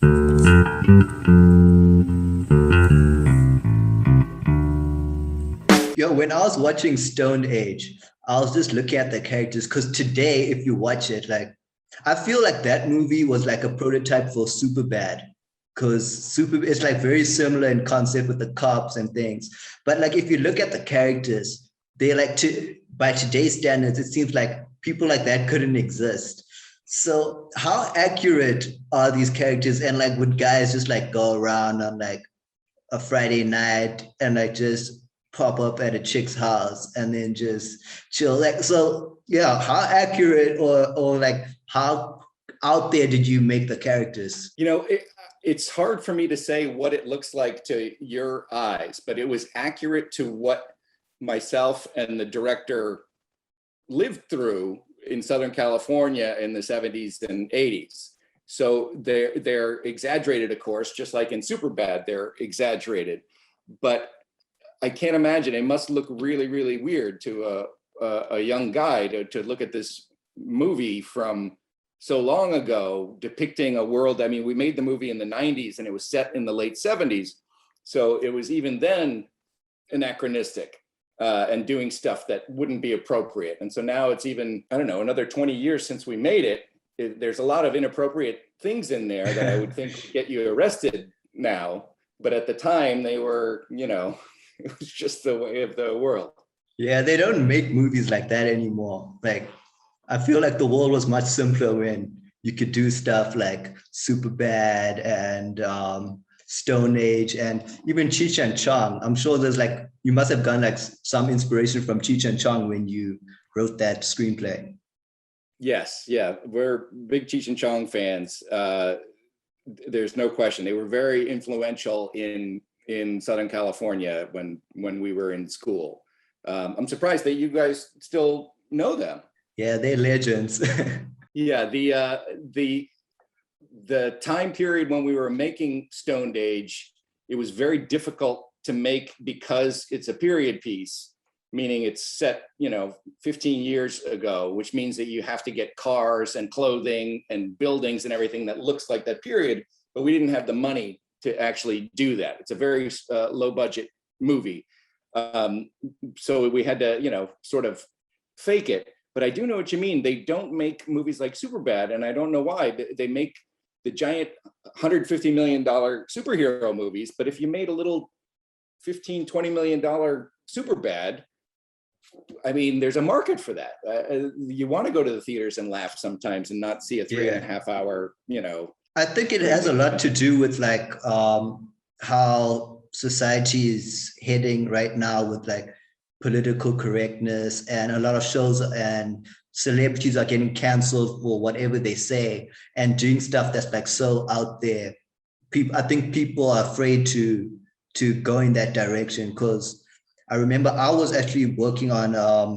Yo, when I was watching Stone Age, I was just looking at the characters because today, if you watch it, like I feel like that movie was like a prototype for Superbad because Super it's like very similar in concept with the cops and things. But like if you look at the characters, they like to by today's standards, it seems like people like that couldn't exist. So how accurate are these characters? And like would guys just like go around on like a Friday night and like just pop up at a chick's house and then just chill. Like so, yeah. How accurate or like how out there did you make the characters? It's hard for me to say what it looks like to your eyes, but it was accurate to what myself and the director lived through in Southern California in the 70s and 80s. So they're exaggerated, of course, just like in Superbad, they're exaggerated. But I can't imagine, it must look really, really weird to a young guy to look at this movie from so long ago, depicting a world. I mean, we made the movie in the 90s and it was set in the late 70s. So it was even then anachronistic and doing stuff that wouldn't be appropriate. And so now it's even, I don't know, another 20 years since we made it. There's a lot of inappropriate things in there that I would think would get you arrested now. But at the time they were, it was just the way of the world. Yeah, they don't make movies like that anymore. Like I feel like the world was much simpler when you could do stuff like Superbad and Stone Age and even Cheech and Chong. I'm sure there's like you must have gotten like some inspiration from Cheech and Chong when you wrote that screenplay. Yes, yeah, we're big Cheech and Chong fans. There's no question. They were very influential in Southern California when we were in school. I'm surprised that you guys still know them. Yeah, they're legends. Yeah, the time period when we were making Stoned Age, it was very difficult to make because it's a period piece, meaning it's set, 15 years ago, which means that you have to get cars and clothing and buildings and everything that looks like that period. But we didn't have the money to actually do that. It's a very low budget movie. So we had to, sort of fake it. But I do know what you mean. They don't make movies like Superbad, and I don't know why. They make the giant $150 million superhero movies, but if you made a little $15-20 million Superbad, I mean, there's a market for that. You want to go to the theaters and laugh sometimes and not see a 3.5 hour, I think it has a lot to do with like how society is heading right now with like political correctness, and a lot of shows and celebrities are getting canceled for whatever they say and doing stuff that's like so out there. I think people are afraid to go in that direction because I remember I was actually working on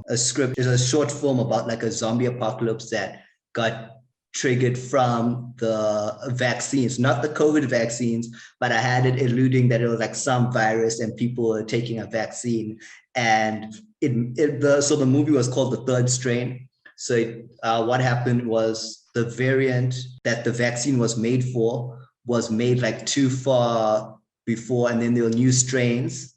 a script. It's a short film about like a zombie apocalypse that got triggered from the vaccines, not the COVID vaccines, but I had it alluding that it was like some virus and people were taking a vaccine. And so the movie was called The Third Strain. So what happened was the variant that the vaccine was made for was made like too far before, and then there were new strains,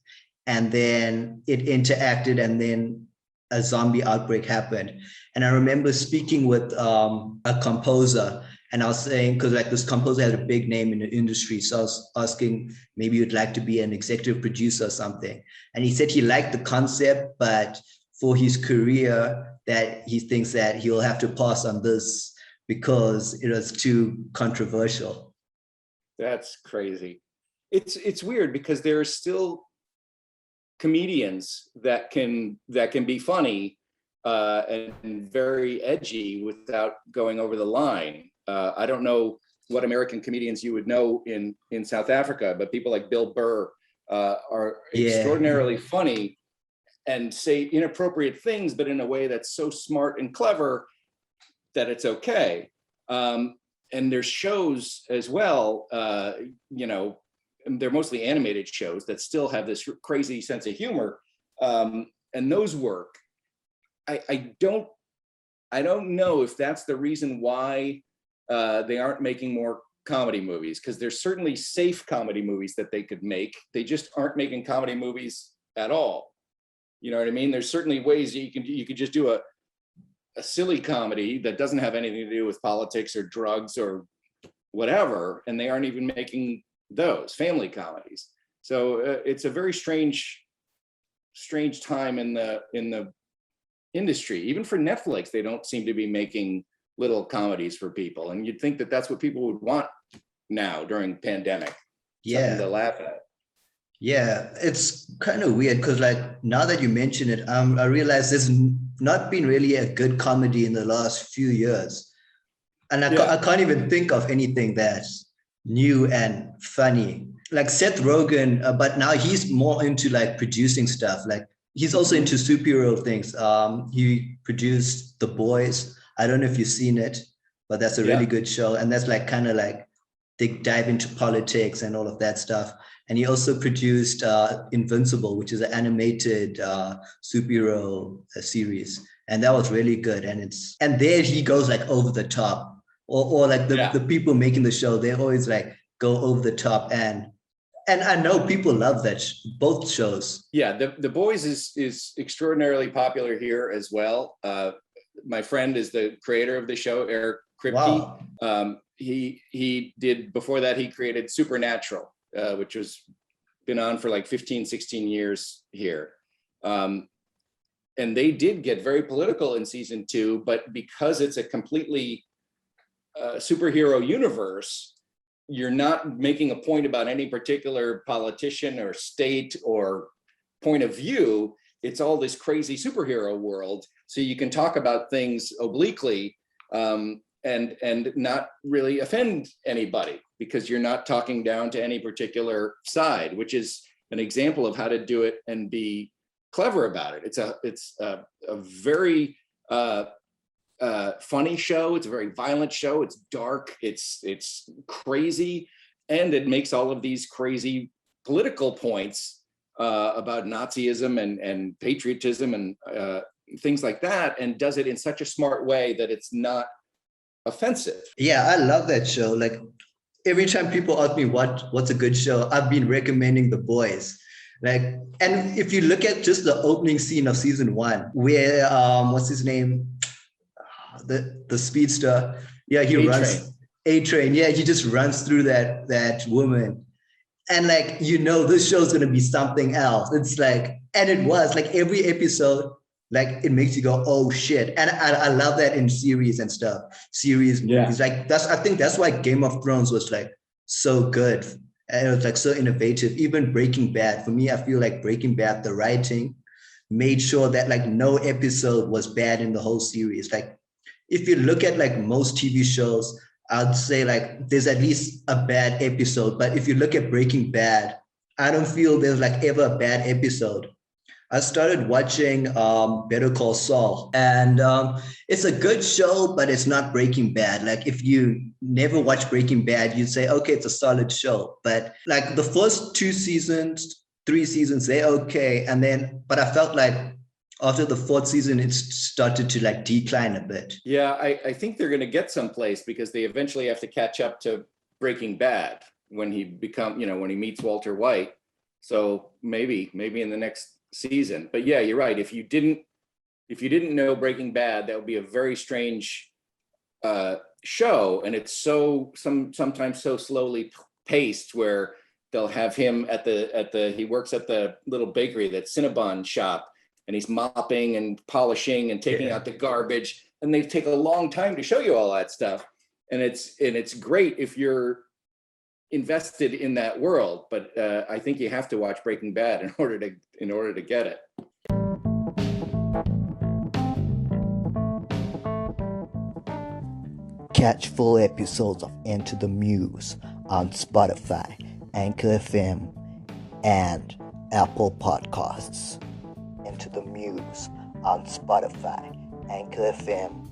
and then it interacted, and then a zombie outbreak happened. And I remember speaking with a composer, and I was saying, because like this composer had a big name in the industry, so I was asking maybe you'd like to be an executive producer or something. And he said he liked the concept, but for his career, that he thinks that he'll have to pass on this because it was too controversial. That's crazy. It's weird because there are still comedians that can be funny and very edgy without going over the line. I don't know what American comedians you would know in South Africa, but people like Bill Burr are extraordinarily funny and say inappropriate things, but in a way that's so smart and clever that it's okay. And there's shows as well, they're mostly animated shows that still have this crazy sense of humor, and those work. I don't know if that's the reason why they aren't making more comedy movies, because there's certainly safe comedy movies that they could make. They just aren't making comedy movies at all. You know what I mean? There's certainly ways you could just do a silly comedy that doesn't have anything to do with politics or drugs or whatever, and they aren't even making those family comedies. So it's a very strange time in the industry. Even for Netflix, they don't seem to be making little comedies for people, and you'd think that that's what people would want now during pandemic. Something to laugh at. Yeah, it's kind of weird because like now that you mention it, I realize there's not been really a good comedy in the last few years, and I can't even think of anything that's new and funny. Like Seth Rogen, but now he's more into like producing stuff. Like he's also into superhero things. He produced The Boys. I don't know if you've seen it, but that's a really good show, and that's like kind of like they dive into politics and all of that stuff. And he also produced Invincible, which is an animated superhero series, and that was really good. And there he goes like over the top, or like the people making the show, they always like go over the top, and I know people love that both shows. Yeah, the Boys is extraordinarily popular here as well. My friend is the creator of the show, Eric Kripke. Wow. He did, before that, he created Supernatural, which has been on for like 15, 16 years here. And they did get very political in season 2, but because it's a completely superhero universe, you're not making a point about any particular politician or state or point of view. It's all this crazy superhero world. So you can talk about things obliquely and not really offend anybody, because you're not talking down to any particular side, which is an example of how to do it and be clever about it. It's a very funny show. It's a very violent show. It's dark. It's crazy, and it makes all of these crazy political points about Nazism and patriotism and things like that, and does it in such a smart way that it's not offensive. Yeah, I love that show. Like every time people ask me what's a good show, I've been recommending The Boys. Like, and if you look at just the opening scene of season 1, where what's his name, the speedster, he runs A-Train. Yeah, he just runs through that woman, and like, this show's gonna be something else. It's like, and it was like every episode, like it makes you go, oh shit. And I love that in series and stuff, series movies. Like I think that's why Game of Thrones was like so good, and it was like so innovative. Even Breaking Bad, for me, I feel like Breaking Bad, the writing made sure that like no episode was bad in the whole series. Like if you look at like most TV shows, I'd say like there's at least a bad episode. But if you look at Breaking Bad, I don't feel there's like ever a bad episode. I started watching Better Call Saul, and it's a good show, but it's not Breaking Bad. Like if you never watch Breaking Bad, you'd say, okay, it's a solid show. But like the first 2 seasons, 3 seasons, they're okay. And then, but I felt like after the 4th season, it started to like decline a bit. Yeah, I think they're going to get someplace, because they eventually have to catch up to Breaking Bad when he when he meets Walter White. So maybe in the next season. But yeah, you're right. If you didn't know Breaking Bad, that would be a very strange show, and it's sometimes so slowly paced, where they'll have him he works at the little bakery, that Cinnabon shop, and he's mopping and polishing and taking out the garbage, and they take a long time to show you all that stuff, and it's great if you're invested in that world, but I think you have to watch Breaking Bad in order to get it. Catch full episodes of Into the Muse on Spotify, Anchor FM, and Apple Podcasts. Into the Muse on Spotify, Anchor FM,